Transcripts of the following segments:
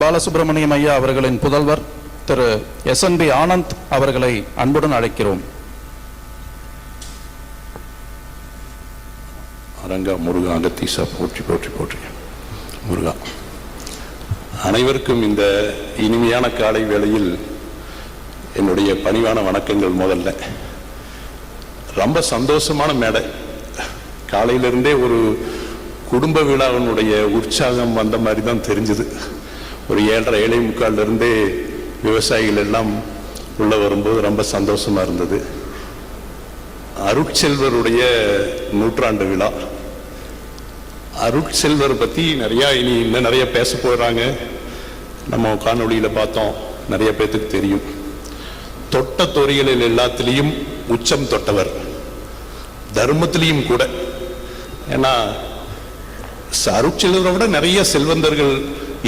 பாலசுப்ரமணியம் ஐயா அவர்களின் புதல்வர் திரு SNB ஆனந்த் அவர்களை அன்புடன் அழைக்கிறோம். அரங்கா முருகா அகத்தீசா போற்றி போற்றி போற்றி. முருகா, அனைவருக்கும் இந்த இனிமையான காலை வேளையில் என்னுடைய பணிவான வணக்கங்கள். முதல்ல ரொம்ப சந்தோஷமான மேடை. காலையிலிருந்தே ஒரு குடும்ப விழாவினுடைய உற்சாகம் வந்த மாதிரி தான் தெரிஞ்சது. ஒரு 7:30 இருந்தே விவசாயிகள் எல்லாம் உள்ள வரும்போது ரொம்ப சந்தோஷமா இருந்தது. அருட்செல்வருடைய நூற்றாண்டு விழா. அருட்செல்வர் பத்தி இன்னும் நிறைய பேச போறாங்க. நம்ம காணொளியில பார்த்தோம், நிறைய பேத்துக்கு தெரியும். தொட்ட துறைகளில் எல்லாத்திலையும் உச்சம் தொட்டவர், தர்மத்திலையும் கூட. ஏன்னா அருட்செல்வரை விட நிறைய செல்வந்தர்கள்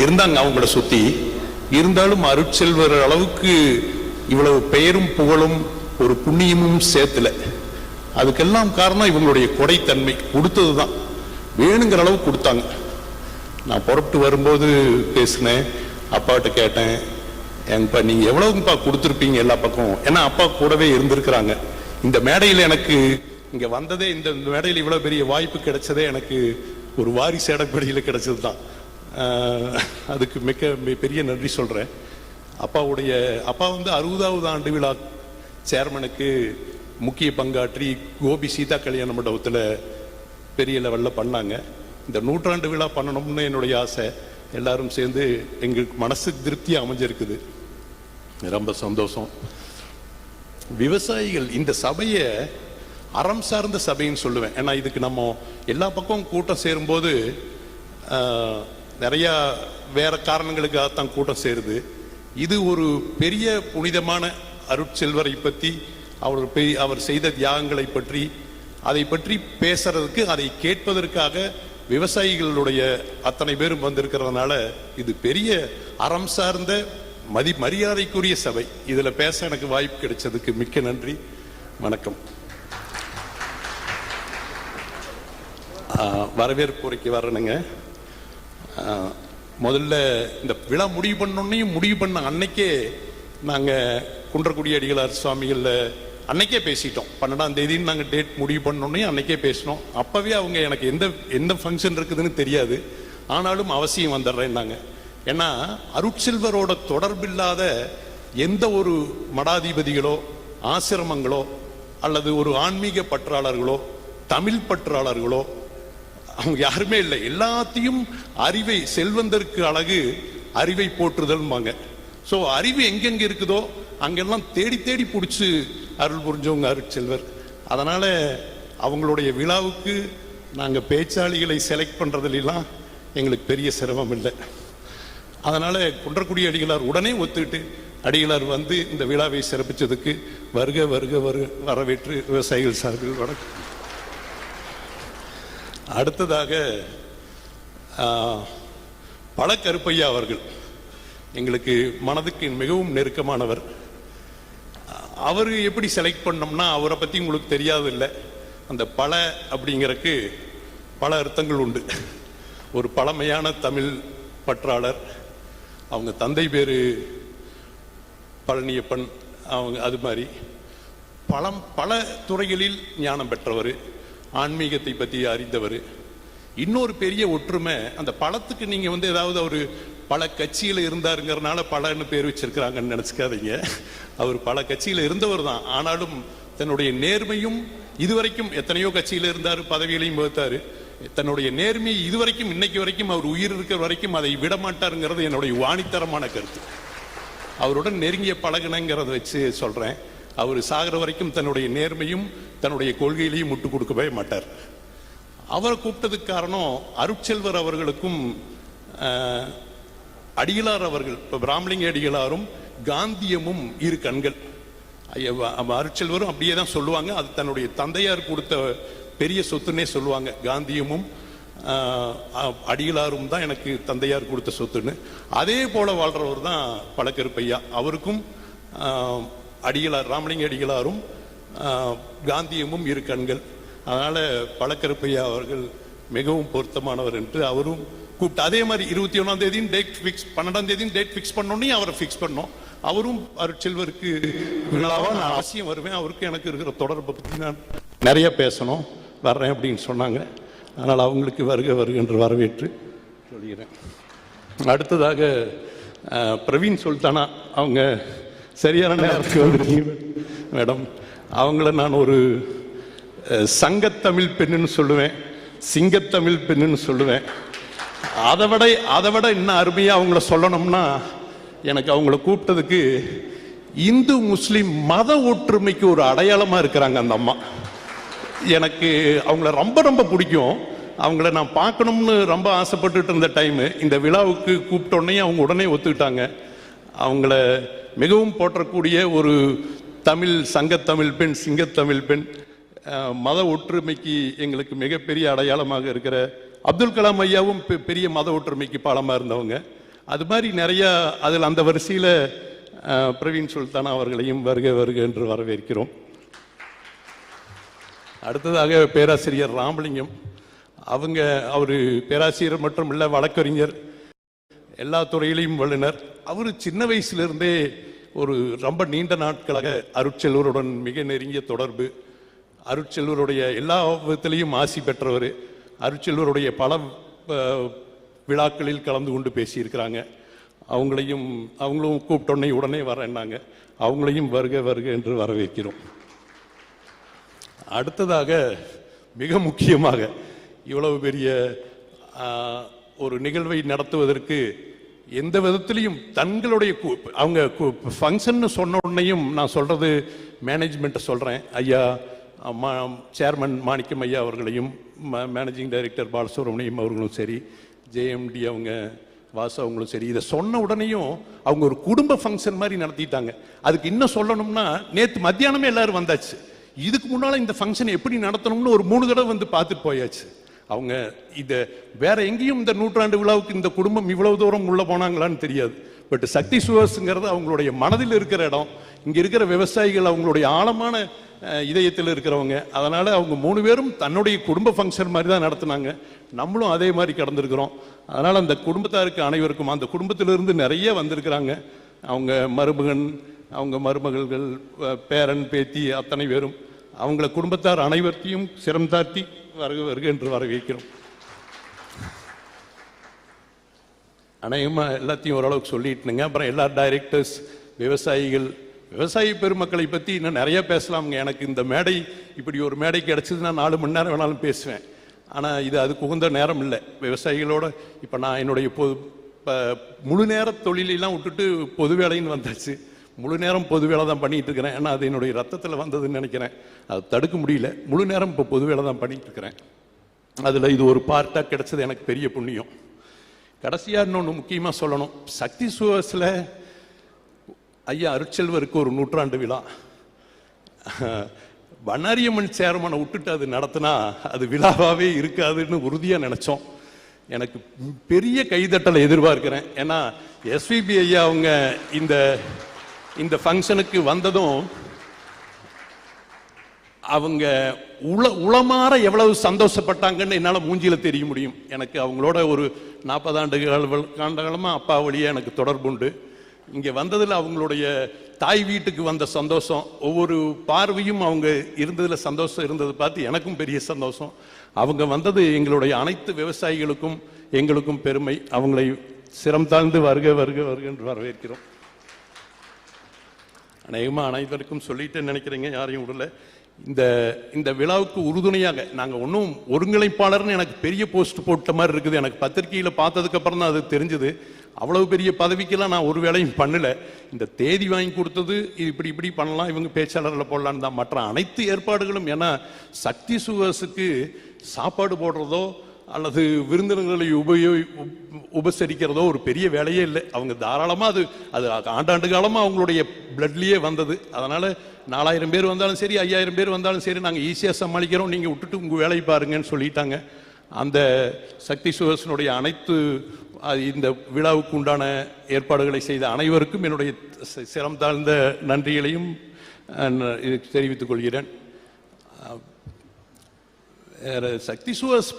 இருந்தாங்க அவங்கள சுத்தி. இருந்தாலும் அருட்செல்வர் அளவுக்கு இவ்வளவு பெயரும் புகழும் ஒரு புண்ணியமும் சேர்த்துல. அதுக்கெல்லாம் காரணம் இவங்களுடைய கொடைத்தன்மை. கொடுத்ததுதான், வேணுங்கிற அளவு கொடுத்தாங்க. நான் புறப்பட்டு வரும்போது பேசினேன், அப்பாட்ட கேட்டேன், எங்கப்பா நீங்க எவ்வளவுப்பா கொடுத்துருப்பீங்க எல்லா பக்கம்? ஏன்னா அப்பா கூடவே இருந்திருக்கிறாங்க. இந்த மேடையில் எனக்கு இங்க வந்ததே, இந்த மேடையில் இவ்வளவு பெரிய வாய்ப்பு கிடைச்சதே எனக்கு ஒரு வாரிசு அடிப்படையில் கிடைச்சது தான். அதுக்கு மிக பெரிய நன்றி சொல்றேன். அப்பா 60வது ஆண்டு விழா சேர்மனுக்கு முக்கிய பங்காற்றி கோபி சீதா கல்யாண மண்டபத்தில் பெரிய லெவலில் பண்ணாங்க. இந்த நூற்றாண்டு விழா பண்ணணும்னு என்னுடைய ஆசை. எல்லாரும் சேர்ந்து எங்களுக்கு மனசுக்கு திருப்தியாக அமைஞ்சிருக்குது. ரொம்ப சந்தோஷம். விவசாயிகள் இந்த சபையை அறம் சார்ந்த சபைன்னு சொல்லுவேன். ஏன்னா இதுக்கு நம்ம எல்லா பக்கம் கூட்டம் சேரும்போது நிறைய வேற காரணங்களுக்காகத்தான் கூட்டம் சேருது. இது ஒரு பெரிய புனிதமான அருட்செல்வரை பற்றி, அவர் செய்த தியாகங்களை பற்றி, அதை பற்றி பேசுறதுக்கு, அதை கேட்பதற்காக விவசாயிகளுடைய அத்தனை பேரும் வந்திருக்கிறதுனால இது பெரிய அறம் சார்ந்த மரியாதைக்குரிய சபை. இதுல பேச எனக்கு வாய்ப்பு கிடைச்சதுக்கு மிக்க நன்றி. வணக்கம். வரவேற்புரைக்கு வரணுங்க. முதல்ல இந்த விழா முடிவு பண்ண அன்னைக்கே நாங்கள் குன்றக்குடி அடிகளார் சுவாமிகள் அன்னைக்கே பேசிட்டோம். 12ஆம் தேதின்னு நாங்கள் டேட் முடிவு பண்ணோன்னே அன்னைக்கே பேசினோம். அப்பவே அவங்க எனக்கு எந்த ஃபங்க்ஷன் இருக்குதுன்னு தெரியாது, ஆனாலும் அவசியம் வந்துடுறேன்னாங்க. ஏன்னா அருட்செல்வரோட தொடர்பில்லாத எந்த ஒரு மடாதிபதிகளோ ஆசிரமங்களோ அல்லது ஒரு ஆன்மீக பற்றாளர்களோ தமிழ் பற்றாளர்களோ அவங்க யாருமே இல்லை. எல்லாத்தையும் அறிவை, செல்வந்தருக்கு அழகு அறிவை போற்றுதல்பாங்க. ஸோ அறிவு எங்கெங்க இருக்குதோ அங்கெல்லாம் தேடி தேடி பிடிச்சி அருள் புரிஞ்சவங்க அருட்செல்வர். அதனால அவங்களுடைய விழாவுக்கு நாங்கள் பேச்சாளிகளை செலக்ட் பண்றதுலாம் எங்களுக்கு பெரிய சிரமம் இல்லை. அதனால குன்றக்குடி அடிகளார் உடனே ஒத்துக்கிட்டு அடிகளார் வந்து இந்த விழாவை சிறப்பிச்சதுக்கு வருக வருக வரவேற்று விவசாயிகள் சார்பில் வணக்கம். அடுத்ததாக பழக்கருப்பையா அவர்கள் எங்களுக்கு மனதுக்கு மிகவும் நெருக்கமானவர். அவர் எப்படி செலக்ட் பண்ணோம்னா, அவரை பற்றி உங்களுக்கு தெரியாது இல்லை. அந்த பழ அப்படிங்கிறதுக்கு பல அர்த்தங்கள் உண்டு. ஒரு பழமையான தமிழ் பற்றாளர். அவங்க தந்தை பேரு பழனியப்பன். அவங்க அது மாதிரி பல துறைகளில் ஞானம் பெற்றவர், ஆன்மீகத்தை பற்றி அறிந்தவர். இன்னொரு பெரிய ஒற்றுமை, அந்த பழத்துக்கு நீங்க ஏதாவது ஒரு பல கட்சியில இருந்தாருங்கிறதுனால பழன்னு பேர் வச்சிருக்கிறாங்கன்னு நினைச்சுக்காதீங்க. அவர் பல கட்சியில இருந்தவர் தான். ஆனாலும் தன்னுடைய நேர்மையும், இதுவரைக்கும் எத்தனையோ கட்சியில இருந்தாரு, பதவிகளையும் வகுத்தாரு. தன்னுடைய நேர்மையை இதுவரைக்கும், இன்னைக்கு வரைக்கும், அவர் உயிர் இருக்கிற வரைக்கும் அதை விட மாட்டாருங்கிறது என்னுடைய வாணித்தரமான கருத்து. அவருடன் நெருங்கிய பழகினங்கிறத வச்சு சொல்றேன். அவர் சாகிற வரைக்கும் தன்னுடைய நேர்மையும் தன்னுடைய கொள்கையிலையும் முட்டு கொடுக்கவே மாட்டார். அவரை கூப்பிட்டதுக்கு காரணம், அருட்செல்வர் அவர்களுக்கும் அடிகளார் அவர்கள், இப்போ பிராமலிங்க அடிகளாரும் காந்தியமும் இரு கண்கள். அருட்செல்வரும் அப்படியே தான் சொல்லுவாங்க. அது தன்னுடைய தந்தையார் கொடுத்த பெரிய சொத்துன்னே சொல்லுவாங்க. காந்தியமும் அடிகளாரும் தான் எனக்கு தந்தையார் கொடுத்த சொத்துன்னு. அதே போல வாழ்றவர் தான் பழக்கருப்பையா. அவருக்கும் அடிகளார், ராமலிங்க அடிகளாரும் காந்தியமும் இரு கண்கள். அதனால பழக்கருப்பையா அவர்கள் மிகவும் பொருத்தமானவர் என்று அவரும் கூப்பிட்டு அதே மாதிரி 21ஆம் தேதி டேட் ஃபிக்ஸ் 12ஆம் தேதி டேட் ஃபிக்ஸ் பண்ணோன்னே அவரை ஃபிக்ஸ் பண்ணோம். அவரும் அருட்செல்வருக்கு விழாவா நான் அவசியம் வருவேன், அவருக்கு எனக்கு இருக்கிற தொடர்பை பற்றி நான் நிறைய பேசணும், வர்றேன் அப்படின்னு சொன்னாங்க. அதனால் அவங்களுக்கு வருக வருக என்று வரவேற்று சொல்கிறேன். அடுத்ததாக பிரவீன் சுல்தானா, அவங்க சரியான நேரத்துக்கு வந்துருக்கீங்க மேடம். அவங்கள நான் ஒரு சங்கத்தமிழ் பெண்ணுன்னு சொல்லுவேன், சிங்கத்தமிழ் பெண்ணுன்னு சொல்லுவேன். அதை விட இன்னும் அருமையாக அவங்கள சொல்லணும்னா, எனக்கு அவங்கள கூப்பிட்டதுக்கு இந்து முஸ்லீம் மத ஒற்றுமைக்கு ஒரு அடையாளமாக இருக்கிறாங்க அந்த அம்மா. எனக்கு அவங்கள ரொம்ப ரொம்ப பிடிக்கும். அவங்கள நான் பார்க்கணும்னு ரொம்ப ஆசைப்பட்டுட்டு இருந்த டைமு இந்த விழாவுக்கு கூப்பிட்டோன்னே அவங்க உடனே ஒத்துக்கிட்டாங்க. அவங்கள மிகவும் போற்றக்கூடிய ஒரு தமிழ் சங்கத்தமிழ் பெண், சிங்கத்தமிழ் பெண், மத ஒற்றுமைக்கு எங்களுக்கு மிகப்பெரிய அடையாளமாக இருக்கிற அப்துல் கலாம் ஐயாவும் பெரிய மத ஒற்றுமைக்கு பாலமாக இருந்தவங்க. அது மாதிரி நிறையா அதில் அந்த வரிசையில் பிரவீன் சுல்தானா அவர்களையும் வருக வருக என்று வரவேற்கிறோம். அடுத்ததாக பேராசிரியர் ராமலிங்கம், அவர் பேராசிரியர் மற்றும் இல்லை, வழக்கறிஞர், எல்லா துறையிலையும் வல்லுனர். அவர் சின்ன வயசுலேருந்தே ஒரு ரொம்ப நீண்ட நாட்களாக அருட்செல்வருடன் மிக நெருங்கிய தொடர்பு, அருட்செல்வருடைய எல்லா விதத்திலையும் ஆசி பெற்றவர். அருட்செல்வருடைய பல விழாக்களில் கலந்து கொண்டு பேசியிருக்கிறாங்க. அவங்களும் கூப்பிட்டோன்னே உடனே வரேன்னாங்க. அவங்களையும் வருக வருக என்று வரவேற்கிறோம். அடுத்ததாக மிக முக்கியமாக இவ்வளவு பெரிய ஒரு நிகழ்வை நடத்துவதற்கு எந்த விதத்திலையும் தங்களுடைய அவங்க ஃபங்க்ஷன் சொன்ன உடனேயும் நான் சொல்றது மேனேஜ்மெண்ட்டை சொல்கிறேன். ஐயா சேர்மன் மாணிக்கம் ஐயா அவர்களையும், மேனேஜிங் டைரக்டர் பாலசுப்ரமணியம் அவர்களும் சரி, ஜேஎம்டி அவங்க வாசு அவங்களும் சரி, இதை சொன்ன உடனேயும் அவங்க ஒரு குடும்ப ஃபங்க்ஷன் மாதிரி நடத்திட்டாங்க. அதுக்கு இன்னும் சொல்லணும்னா, நேற்று மத்தியானமே எல்லாரும் வந்தாச்சு. இதுக்கு முன்னால் இந்த ஃபங்க்ஷன் எப்படி நடத்தணும்னு ஒரு 3 தடவை வந்து பார்த்துட்டு போயாச்சு. அவங்க இதை வேற எங்கேயும் இந்த நூற்றாண்டு விழாவுக்கு இந்த குடும்பம் இவ்வளவு தூரம் உள்ள போனாங்களான்னு தெரியாது. பட் சக்தி சுவர்ஸுங்கிறது அவங்களுடைய மனதில் இருக்கிற இடம். இங்கே இருக்கிற விவசாயிகள் அவங்களுடைய ஆழமான இதயத்தில் இருக்கிறவங்க. அதனால் அவங்க 3 பேரும் தன்னுடைய குடும்ப ஃபங்க்ஷன் மாதிரி தான் நடத்துனாங்க. நம்மளும் அதே மாதிரி கடந்திருக்கிறோம். அதனால் அந்த குடும்பத்தாருக்கு அனைவருக்கும், அந்த குடும்பத்திலிருந்து நிறைய வந்திருக்கிறாங்க. அவங்க மருமகன், அவங்க மருமகள்கள், பேரன், பேத்தி, அத்தனை பேரும் அவங்கள குடும்பத்தார் அனைவரையும் சிரம் தாழ்த்தி வருக வருக என்று வரவேற்கிறோம். அநேகமாக எல்லாத்தையும் ஓரளவுக்கு சொல்லிட்டுனுங்க. அப்புறம் எல்லா டைரக்டர்ஸ், விவசாயி பெருமக்களை பற்றி இன்னும் நிறைய பேசலாமுங்க. எனக்கு இந்த மேடை, இப்படி ஒரு மேடை கிடச்சிதுன்னா 4 மணி நேரம் வேணாலும் பேசுவேன். ஆனால் இது அதுக்கு உகந்த நேரம் இல்லை. விவசாயிகளோட இப்போ நான் என்னுடைய முழு நேர தொழிலெல்லாம் விட்டுட்டு பொது வேலைன்னு வந்தாச்சு. முழு நேரம் பொது வேலை தான் பண்ணிகிட்டு இருக்கிறேன். ஏன்னா அது என்னுடைய ரத்தத்தில் வந்ததுன்னு நினைக்கிறேன். அது தடுக்க முடியல. முழு நேரம் இப்போ பொது வேலை தான் பண்ணிகிட்டு இருக்கிறேன். அதில் இது ஒரு பார்ட்டாக கிடைச்சது எனக்கு பெரிய புண்ணியம். கடைசியாக இன்னொன்று முக்கியமாக சொல்லணும். சக்தி சுவர்ஸில் ஐயா அருட்செல்வருக்கு ஒரு நூற்றாண்டு விழா. பண்ணாரியம்மன் சேர்மனை விட்டுட்டு அது நடத்தினா அது விழாவாகவே இருக்காதுன்னு உறுதியாக நினச்சோம். எனக்கு பெரிய கைதட்டலை எதிர்பார்க்கிறேன். ஏன்னா எஸ்பிபி ஐயா அவங்க இந்த ஃபங்க்ஷனுக்கு வந்ததும் அவங்க உளமாற எவ்வளவு சந்தோஷப்பட்டாங்கன்னு என்னால் மூஞ்சியில் தெரிய முடியும். எனக்கு அவங்களோட ஒரு 40 ஆண்டுகாலமாக அப்பா வழியாக எனக்கு தொடர்பு உண்டு. இங்கே வந்ததில் அவங்களுடைய தாய் வீட்டுக்கு வந்த சந்தோஷம், ஒவ்வொரு பார்வையும் அவங்க இருந்ததில் சந்தோஷம் இருந்தது பார்த்து எனக்கும் பெரிய சந்தோஷம். அவங்க வந்தது எங்களுடைய அனைத்து விவசாயிகளுக்கும் எங்களுக்கும் பெருமை. அவங்களை சிரம் தாழ்ந்து வருக வருக வருக என்று வரவேற்கிறோம். அநேகமாக அனைவருக்கும் சொல்லிட்டு நினைக்கிறீங்க, யாரையும் விடல. இந்த விழாவுக்கு உறுதுணையாக நாங்கள் ஒன்றும் ஒருங்கிணைப்பாளர்னு எனக்கு பெரிய போஸ்ட் போட்ட மாதிரி இருக்குது. எனக்கு பத்திரிகையில் பார்த்ததுக்கு அப்புறம் தான் அது தெரிஞ்சது. அவ்வளவு பெரிய பதவிக்கெல்லாம் நான் ஒரு வேலையும் பண்ணலை. இந்த தேதி வாங்கி கொடுத்தது இப்படி பண்ணலாம், இவங்க பேச்சாளர்களை போடலான்னு தான். மற்ற அனைத்து ஏற்பாடுகளும், ஏன்னா சக்தி சுவர்ஸுக்கு சாப்பாடு போடுறதோ அல்லது விருந்தினர்களை உபசரிக்கிறதோ ஒரு பெரிய வேலையே இல்லை. அவங்க தாராளமாக அது ஆண்டாண்டு காலமாக அவங்களுடைய பிளட்லேயே வந்தது. அதனால் 4000 பேர் வந்தாலும் சரி, 5000 பேர் வந்தாலும் சரி, நாங்கள் ஈஸியாக சமாளிக்கிறோம், நீங்கள் விட்டுட்டு உங்கள் வேலையை பாருங்கன்னு சொல்லிட்டாங்க. அந்த சக்தி சுவர்ஸினுடைய அனைத்து இந்த விழாவுக்கு உண்டான ஏற்பாடுகளை செய்த அனைவருக்கும் என்னுடைய சிரம் தாழ்ந்த நன்றிகளையும் தெரிவித்துக் கொள்கிறேன். சக்தி சுவர்ஸ்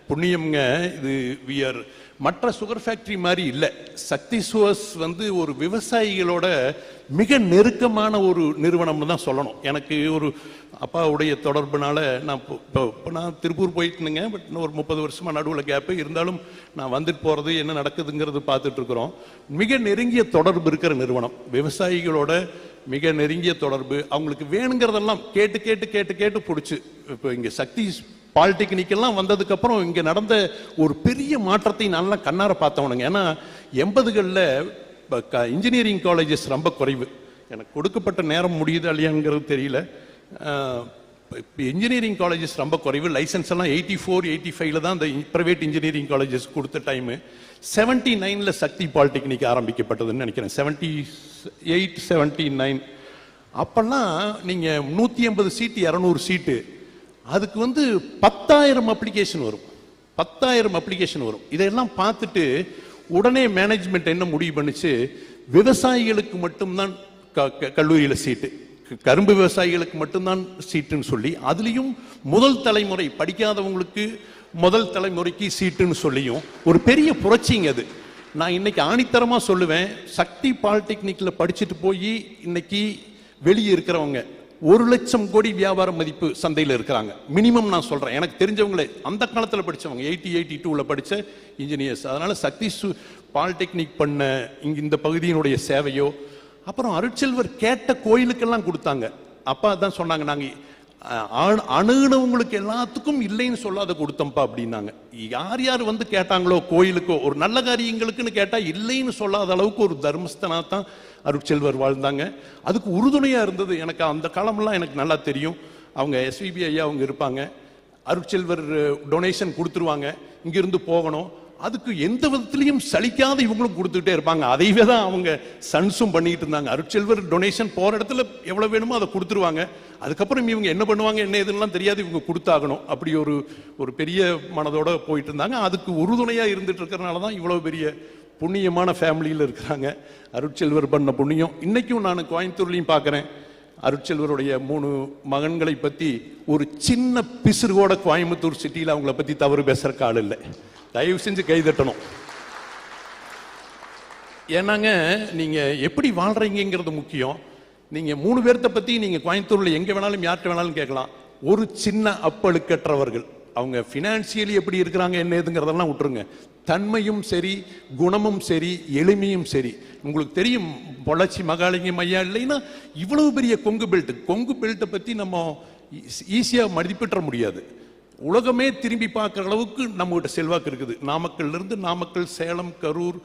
புண்ணியம்ங்க. இது விஆர் மற்ற சுகர் ஃபேக்டரி மாதிரி இல்லை. சக்தி சுவர்ஸ் வந்து ஒரு விவசாயிகளோட மிக நெருக்கமான ஒரு நிறுவனம்னு தான் சொல்லணும். எனக்கு ஒரு அப்பாவுடைய தொடர்புனால நான் திருப்பூர் போயிட்டுனுங்க. பட் இன்னும் ஒரு 30 வருஷமா நடுவில் கேப்பு இருந்தாலும் நான் வந்துட்டு போகிறது என்ன நடக்குதுங்கிறது பார்த்துட்டு இருக்கிறோம். மிக நெருங்கிய தொடர்பு இருக்கிற நிறுவனம், விவசாயிகளோட மிக நெருங்கிய தொடர்பு. அவங்களுக்கு வேணுங்கிறதெல்லாம் கேட்டு கேட்டு கேட்டு கேட்டு பிடிச்சி இப்போ இங்கே சக்தி பாலிடெக்னிக் எல்லாம் வந்ததுக்கு அப்புறம் இங்க நடந்த ஒரு பெரிய மாற்றத்தை நல்லா கண்ணார பார்த்தவனுங்க. ஏன்னா 80களில் இன்ஜினியரிங் காலேஜஸ் ரொம்ப குறைவு. எனக்கு கொடுக்கப்பட்ட நேரம் முடியுது இல்லையாங்கிறது தெரியல. இன்ஜினியரிங் காலேஜஸ் ரொம்ப குறைவு. லைசன்ஸ் எல்லாம் 84, 85ல தான் இந்த பிரைவேட் இன்ஜினியரிங் காலேஜஸ் கொடுத்த டைமு. 79ல் சக்தி பாலிடெக்னிக் ஆரம்பிக்கப்பட்டதுன்னு நினைக்கிறேன். 78, 79 அப்பெல்லாம் நீங்க 180 சீட்டு 200 சீட்டு, அதுக்கு வந்து 10,000 அப்ளிகேஷன் வரும். 10,000 அப்ளிகேஷன் வரும். இதெல்லாம் பார்த்துட்டு உடனே மேனேஜ்மெண்ட் என்ன முடிவு பண்ணுச்சு, விவசாயிகளுக்கு மட்டும்தான் கல்லூரியில் சீட்டு, கரும்பு விவசாயிகளுக்கு மட்டும்தான் சீட்டுன்னு சொல்லி, அதுலேயும் முதல் தலைமுறை படிக்காதவங்களுக்கு முதல் தலைமுறைக்கு சீட்டுன்னு சொல்லியும் ஒரு பெரிய புரட்சிங்க அது. நான் இன்னைக்கு ஆணித்தரமா சொல்லுவேன், சக்தி பாலிடெக்னிக்ல படிச்சுட்டு போய் இன்னைக்கு வெளியே இருக்கிறவங்க 1 லட்சம் கோடி வியாபார மதிப்பு சந்தையில் இருக்கிறாங்க. மினிமம் நான் சொல்றேன், எனக்கு தெரிஞ்சவங்களே அந்த காலத்தில் படித்தவங்க 82ல படித்த இன்ஜினியர்ஸ். அதனால சக்தி பாலிடெக்னிக் பண்ண இந்த பகுதியினுடைய சேவையோ, அப்புறம் அருட்செல்வர் கேட்ட கோயிலுக்கெல்லாம் கொடுத்தாங்க. அப்பா தான் சொன்னாங்க, நாங்கள் அணுகுனவங்களுக்கு எல்லாத்துக்கும் இல்லைன்னு சொல்லாத கொடுத்தோம்ப்பா அப்படின்னாங்க. யார் யார் வந்து கேட்டாங்களோ கோயிலுக்கோ, ஒரு நல்ல காரியங்களுக்குன்னு கேட்டால் இல்லைன்னு சொல்லாத அளவுக்கு ஒரு தர்மஸ்தனா தான் அருட்செல்வர் வாழ்ந்தாங்க. அதுக்கு உறுதுணையா இருந்தது. எனக்கு அந்த காலமெல்லாம் எனக்கு நல்லா தெரியும். அவங்க எஸ்விபி ஐயா அவங்க இருப்பாங்க, அருட்செல்வர் டொனேஷன் கொடுத்துருவாங்க, இங்கிருந்து போகணும், அதுக்கு எந்த விதத்திலையும் சலிக்காத இவங்களும் கொடுத்துக்கிட்டே இருப்பாங்க. அதைவே தான் அவங்க சன்ஸும் பண்ணிட்டு இருந்தாங்க. அருட்செல்வர் டொனேஷன் போற இடத்துல எவ்வளவு வேணுமோ அதை கொடுத்துருவாங்க. அதுக்கப்புறம் இவங்க என்ன பண்ணுவாங்க என்ன எதுலாம் தெரியாது, இவங்க கொடுத்தாகணும். அப்படி ஒரு பெரிய மனதோட போயிட்டு இருந்தாங்க. அதுக்கு உறுதுணையா இருந்துட்டு இருக்கிறனால தான் இவ்வளவு பெரிய புண்ணியமான ஃபேமிலியில் இருக்கிறாங்க. அருட்செல்வர் பண்ண புண்ணியம். இன்னைக்கும் நான் கோயம்புத்தூர்லையும் பார்க்குறேன், அருட்செல்வருடைய 3 மகன்களை பற்றி ஒரு சின்ன பிசுறுகோட கோயம்புத்தூர் சிட்டியில் அவங்கள பற்றி தவறு பேசுறக்கு ஆள் இல்லை. தயவு செஞ்சு கைதட்டணும். ஏன்னாங்க நீங்க எப்படி வாழ்றீங்கிறது முக்கியம். நீங்க 3 பேர்த்த பத்தி நீங்க கோயம்புத்தூர்ல எங்க வேணாலும் யார்கிட்ட வேணாலும் கேட்கலாம். ஒரு சின்ன அப்பழுக்கற்றவர்கள், அவங்க பினான்சியலி எப்படி இருக்கிறாங்க என்ன ஏதுங்கிறதெல்லாம் விட்டுருங்க, தன்மையும் சரி, குணமும் சரி, எளிமையும் சரி. உங்களுக்கு தெரியும், பொள்ளாச்சி மகாலிங்கம் ஐயா இல்லைன்னா இவ்வளவு பெரிய கொங்கு பெல்ட்டை பத்தி நம்ம ஈஸியா மதிப்பிட முடியாது. உலகமே திரும்பி பார்க்குற அளவுக்கு நம்மகிட்ட செல்வாக்கு இருக்குது. நாமக்கல்ல இருந்து நாமக்கல், சேலம், கரூர்,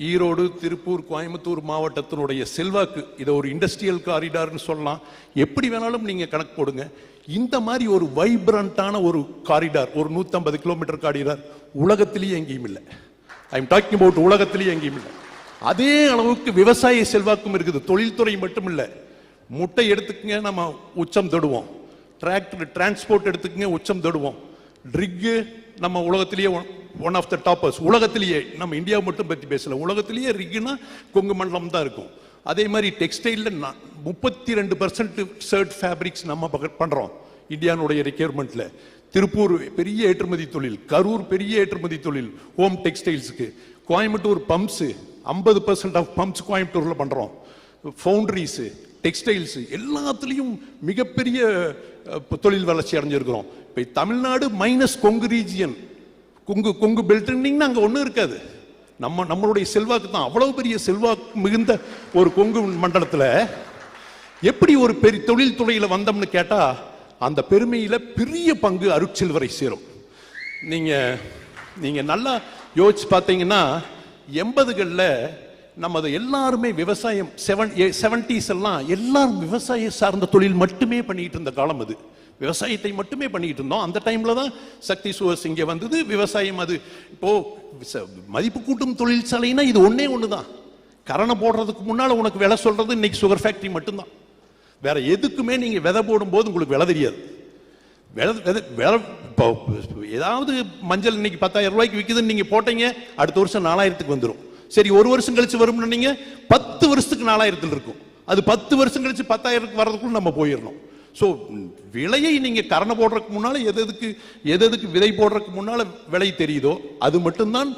ஈரோடு, திருப்பூர், கோயம்புத்தூர் மாவட்டத்தினுடைய செல்வாக்கு, இதை ஒரு இண்டஸ்ட்ரியல் காரிடார்னு சொல்லலாம். எப்படி வேணாலும் நீங்க கணக்கு போடுங்க. இந்த மாதிரி ஒரு வைப்ரண்டான ஒரு காரிடார், ஒரு 150 கிலோமீட்டர் காரிடார் உலகத்திலேயே எங்கேயும் இல்லை. ஐ எம் டாக்கிங் அபவுட் உலகத்திலேயே எங்கேயும் இல்லை. அதே அளவுக்கு விவசாய செல்வாக்கும் இருக்குது. தொழில்துறை மட்டும் இல்லை. முட்டை எடுத்துக்கங்க, நம்ம உச்சம் தொடுவோம். டிராக்டர் டிரான்ஸ்போர்ட் எடுத்துக்கங்க, உச்சம் தொடுவோம். ட்ரிக்கு நம்ம உலகத்திலேயே ஒன் ஆஃப் த டாப்பர்ஸ். உலகத்திலேயே, நம்ம இந்தியா மட்டும் பற்றி பேசல, உலகத்திலேயே ரிக்குனா கொங்கு மண்டலம் தான் இருக்கும். அதே மாதிரி டெக்ஸ்டைல்ல 32% சர்ட் ஃபேப்ரிக்ஸ் நம்ம பண்றோம் இந்தியானுடைய ரெக்யர்மெண்ட்ல. திருப்பூர் பெரிய ஏற்றுமதி தொழில், கரூர் பெரிய ஏற்றுமதி தொழில் ஹோம் டெக்ஸ்டைல்ஸுக்கு. கோயம்புத்தூர் பம்ப்ஸ் 50% ஆஃப் பம்ப்ஸ் கோயம்புத்தூர்ல பண்றோம். ஃபவுண்டரிஸ், டெக்ஸ்டைல்ஸ் எல்லாத்துலேயும் மிகப்பெரிய தொழில் வளர்ச்சி அடைஞ்சிருக்கிறோம். இப்போ தமிழ்நாடு மைனஸ் கொங்கு ரீஜியன், கொங்கு பெல்ட்னீங்கன்னா அங்கே ஒன்றும் இருக்காது. நம்மளுடைய செல்வாக்கு தான். அவ்வளவு பெரிய செல்வாக்கு மிகுந்த ஒரு கொங்கு மண்டலத்தில் எப்படி ஒரு பெரிய தொழில் துறையில் வந்தோம்னு கேட்டா, அந்த பெருமையில பெரிய பங்கு அருட்செல்வரை சேரும். நீங்க நல்லா யோசிச்சு பார்த்தீங்கன்னா, 80களில் நமது எல்லாருமே விவசாயம், 70s எல்லாம் எல்லாரும் விவசாய சார்ந்த தொழில் மட்டுமே பண்ணிட்டு இருந்த காலம் அது. விவசாயத்தை மட்டுமே பண்ணிட்டு இருந்தோம். அந்த டைம்ல தான் சக்தி சுவர்ஸ் இங்கே வந்தது. விவசாயம் அது இப்போ மதிப்பு கூட்டும் தொழிற்சாலைனா இது ஒன்னே ஒண்ணுதான். கரணை போடுறதுக்கு முன்னால உனக்கு விலை சொல்றது இன்னைக்கு சுகர் ஃபேக்டரி மட்டும்தான். வேற எதுக்குமே நீங்க விதை போடும் போது உங்களுக்கு விலை தெரியாது. ஏதாவது மஞ்சள் இன்னைக்கு 10,000 ரூபாய்க்கு விற்குதுன்னு நீங்க போட்டீங்க, அடுத்த வருஷம் 4,000க்கு வந்துடும். சரி, ஒரு வருஷம் கழிச்சு வரும்னு நீங்க 10 வருஷத்துக்கு 4,000 இருக்கும். அது 10 வருஷம் கழிச்சு 10,000க்கு வர்றதுக்குள்ள நம்ம போயிடணும். ஸோ விலையை நீங்க கரணை போடுறதுக்கு முன்னால எதுக்கு விதை போடுறதுக்கு முன்னால விலை தெரியுதோ அது மட்டும்தான்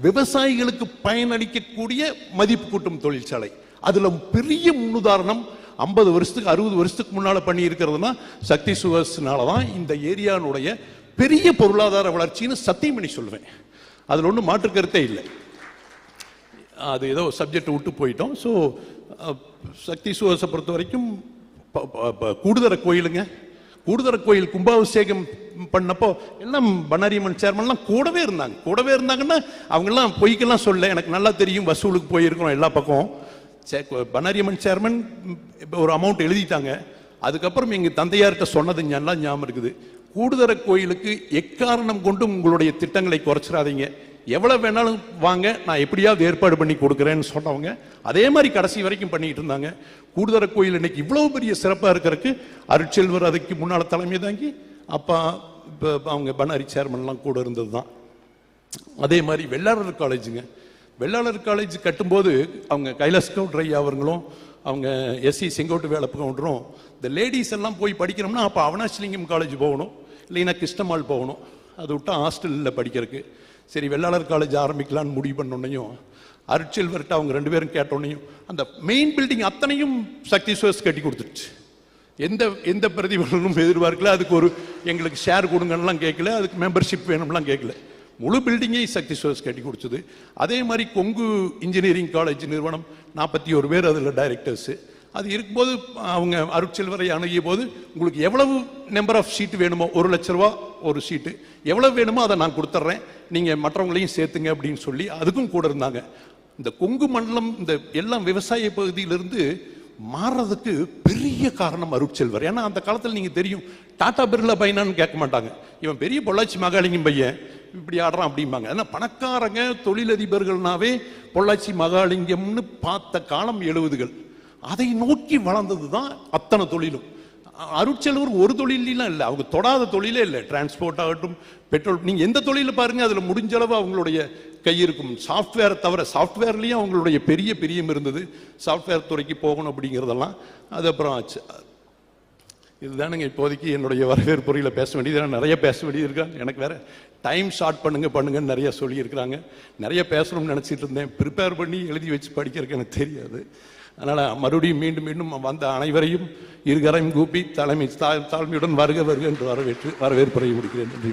விவசாயிகளுக்கு பயனளிக்கக்கூடிய மதிப்பு கூட்டும் தொழிற்சாலை. அதுல பெரிய முன்னுதாரணம் 50 வருஷத்துக்கு 60 வருஷத்துக்கு முன்னால பண்ணி இருக்கிறதுனா சக்தி சுகர்ஸ்னால தான் இந்த ஏரியானுடைய பெரிய பொருளாதார வளர்ச்சின்னு சத்தியம் பண்ணி சொல்லுவேன். அதுல ஒன்றும் மாற்று கருத்தே இல்லை. அது ஏதோ சப்ஜெக்ட் விட்டு போயிட்டோம். ஸோ சக்தி சுகர்ஸை பொறுத்த வரைக்கும் கூடுதர கோயிலுங்க, கூடுதர கோயில் கும்பாபிஷேகம் பண்ணப்போ எல்லாம் பண்ணாரியம்மன் சேர்மன்லாம் கூடவே இருந்தாங்கன்னா அவங்கெல்லாம் பொய்க்கெல்லாம் சொல்ல, எனக்கு நல்லா தெரியும், வசூலுக்கு போயிருக்கிறோம் எல்லா பக்கம். பண்ணாரியம்மன் சேர்மன் ஒரு அமௌண்ட் எழுதிட்டாங்க. அதுக்கப்புறம் எங்க தந்தையார்கிட்ட சொன்னது நல்லா ஞாபகம் இருக்குது, கூடுதர கோயிலுக்கு எக்காரணம் கொண்டும் உங்களுடைய திட்டங்களை குறைச்சிடாதீங்க, எவ்வளவு வேணாலும் வாங்க, நான் எப்படியாவது ஏற்பாடு பண்ணி கொடுக்குறேன்னு சொன்னவங்க அதே மாதிரி கடைசி வரைக்கும் பண்ணிட்டு இருந்தாங்க. கூடுதர கோயில் இன்னைக்கு இவ்வளவு பெரிய சிறப்பாக இருக்கிறதுக்கு அருட்செல்வர் அதுக்கு முன்னால தலைமை தாங்கி அப்பா அவங்க பண்ணாரி சேர்மன்லாம் கூட இருந்தது தான். அதே மாதிரி வெள்ளாளர் காலேஜுங்க, வெள்ளாளர் காலேஜ் கட்டும்போது அவங்க கைலாஸ் கவுண்டர் ஐயா அவர்களும் அவங்க எஸ்சி செங்கோட்டு வேலப்பு கவுண்டரும் இந்த லேடிஸ் எல்லாம் போய் படிக்கணும்னா அப்போ அவனாசிலிங்கம் காலேஜ் போகணும், இல்லைன்னா கிருஷ்ணமால் போகணும். அது விட்டா ஹாஸ்டலில் படிக்கிறதுக்கு. சரி வெள்ளாளர் காலேஜ் ஆரம்பிக்கலான்னு முடிவு பண்ணோன்னையும் அருட்செல்வர்கிட்ட அவங்க 2 பேரும் கேட்டோன்னையும் அந்த மெயின் பில்டிங் அத்தனையும் சக்தி சுகர்ஸ் கட்டி கொடுத்துருச்சு. எந்த பிரதிபலனும் எதிர்பார்க்கல, அதுக்கு ஒரு எங்களுக்கு ஷேர் கொடுங்கலாம் கேட்கல, அதுக்கு மெம்பர்ஷிப் வேணும்லாம் கேட்கல, முழு பில்டிங்கை சக்தி சுகர்ஸ் கட்டி கொடுத்தது. அதே மாதிரி கொங்கு இன்ஜினியரிங் காலேஜ் நிறுவனம் 41 பேர் அதில் டைரக்டர்ஸு. அது இருக்கும்போது அவங்க அருட்செல்வரை அணுகிய போது உங்களுக்கு எவ்வளவு நம்பர் ஆஃப் சீட்டு வேணுமோ, 1 லட்ச ரூபா ஒரு சீட்டு, எவ்வளவு வேணுமோ அதை நான் கொடுத்துட்றேன், நீங்கள் மற்றவங்களையும் சேர்த்துங்க அப்படின்னு சொல்லி அதுக்கும் கூட இருந்தாங்க. இந்த கொங்கு மண்டலம் இந்த எல்லாம் விவசாய பகுதியிலிருந்து மாறுறதுக்கு பெரிய காரணம் அருட்செல்வர். ஏன்னா அந்த காலத்தில் நீங்கள் தெரியும், டாடா பிர்லா பையனான்னு கேட்க மாட்டாங்க, இவன் பெரிய பொள்ளாச்சி மகாலிங்கம் பையன் இப்படி ஆடுறான் அப்படிம்பாங்க. ஏன்னா பணக்காரங்க தொழிலதிபர்கள்னாவே பொள்ளாச்சி மகாலிங்கம்னு பார்த்த காலம் 70கள். அதை நோக்கி வளர்ந்தது தான் அத்தனை தொழிலும். அருட்செல்வர் ஒரு தொழிலாம் இல்லை, அவங்க தொடாத தொழிலே இல்லை. டிரான்ஸ்போர்ட் ஆகட்டும், பெட்ரோல், நீங்கள் எந்த தொழில பாருங்க அதில் முடிஞ்ச அளவு அவங்களுடைய கை இருக்கும். சாஃப்ட்வேரை தவிர சாஃப்ட்வேர்லேயும் அவங்களுடைய பெரிய பிரியம் இருந்தது. சாஃப்ட்வேர் துறைக்கு போகணும் அப்படிங்கிறதெல்லாம் அது அப்புறம் ஆச்சு. இதுதானுங்க இப்போதைக்கு என்னுடைய வரவேற்புரையில் பேச வேண்டியது. நிறைய பேச வேண்டியது இருக்கா, எனக்கு வேற டைம் ஷார்ட் பண்ணுங்கன்னு நிறைய சொல்லியிருக்கிறாங்க. நிறைய பேசணும்னு நினச்சிட்டு இருந்தேன், ப்ரிப்பேர் பண்ணி எழுதி வச்சு படிக்கிறதுக்கு எனக்கு தெரியாது. அதனால் மறுபடியும் மீண்டும் வந்த அனைவரையும் இருகரையும் கூப்பி தாழ்மையுடன் வருக என்று வரவேற்புரை முடிக்கிறேன். நன்றி.